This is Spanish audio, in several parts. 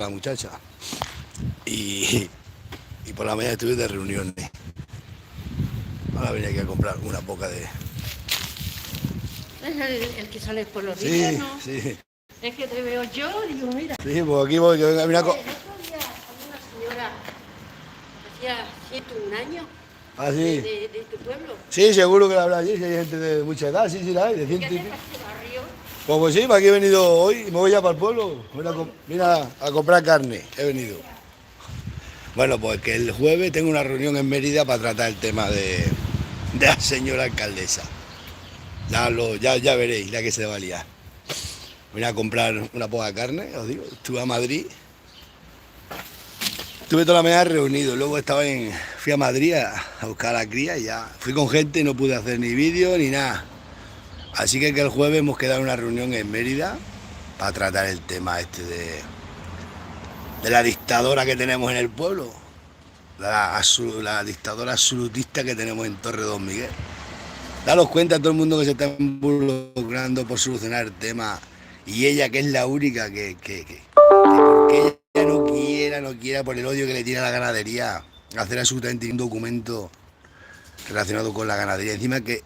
la muchacha. Y por la mañana estuve de reuniones. Ahora venía aquí a comprar una poca de... Es el que sale por los Sí, vídeos, ¿no? sí. Es que te veo yo, digo, mira. Sí, pues aquí voy, que venga, mira... El otro día había una señora, hacía 101 años, Ah, sí. de tu pueblo. Sí, seguro que la habrá allí, si hay gente de mucha edad, sí, sí la hay, de ¿Qué 100 y haces pico. para este barrio? Pues sí, para aquí he venido hoy y me voy ya para el pueblo. Mira, a comprar carne, he venido. Bueno, pues que el jueves tengo una reunión en Mérida para tratar el tema de la señora alcaldesa. Ya veréis, la que se va a liar. Voy a comprar una poca de carne, os digo. Estuve a Madrid. Estuve toda la mañana reunido. Luego fui a Madrid a buscar a la cría y ya fui con gente y no pude hacer ni vídeo ni nada. Así que el jueves hemos quedado en una reunión en Mérida para tratar el tema este de la dictadora que tenemos en el pueblo. La dictadora absolutista que tenemos en Torre Don Miguel. Daros cuenta a todo el mundo que se está involucrando por solucionar el tema y ella que es la única que porque ella no quiera por el odio que le tiene a la ganadería hacer absolutamente un documento relacionado con la ganadería. Encima que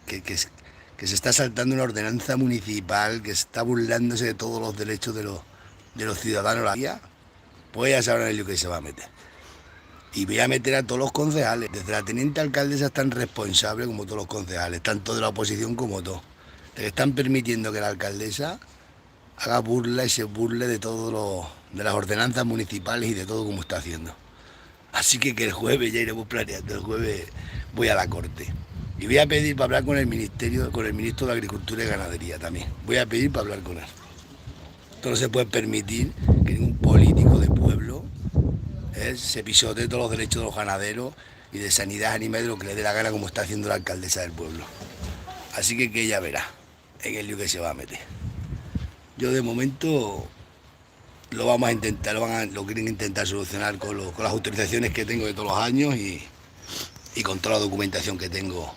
se está saltando una ordenanza municipal, que está burlándose de todos los derechos de los ciudadanos. Pues ya sabrán el lío que se va a meter. Y voy a meter a todos los concejales, desde la teniente alcaldesa tan responsable como todos los concejales, tanto de la oposición como todos, de que están permitiendo que la alcaldesa haga burla y se burle de de las ordenanzas municipales y de todo como está haciendo. Así que el jueves ya iremos planeando, el jueves voy a la corte. Y voy a pedir para hablar con el ministro de Agricultura y Ganadería también. Voy a pedir para hablar con él. Esto no se puede permitir que ningún político de pueblo se pisotee todos los derechos de los ganaderos y de sanidad animal de lo que le dé la gana como está haciendo la alcaldesa del pueblo. Así que ella verá en el lío que se va a meter. Yo de momento lo vamos a intentar, lo quieren intentar solucionar con las autorizaciones que tengo de todos los años y con toda la documentación que tengo.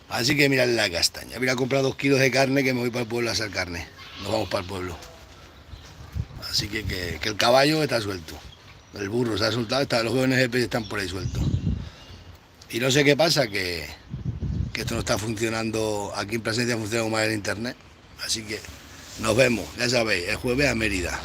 Así que mirad la castaña. Voy a comprar 2 kilos de carne que me voy para el pueblo a hacer carne. Nos vamos para el pueblo. Así que el caballo está suelto. El burro se ha soltado, los jóvenes GPS están por ahí sueltos. Y no sé qué pasa, que esto no está funcionando, aquí en Plasencia funciona más el internet. Así que nos vemos, ya sabéis, el jueves a Mérida.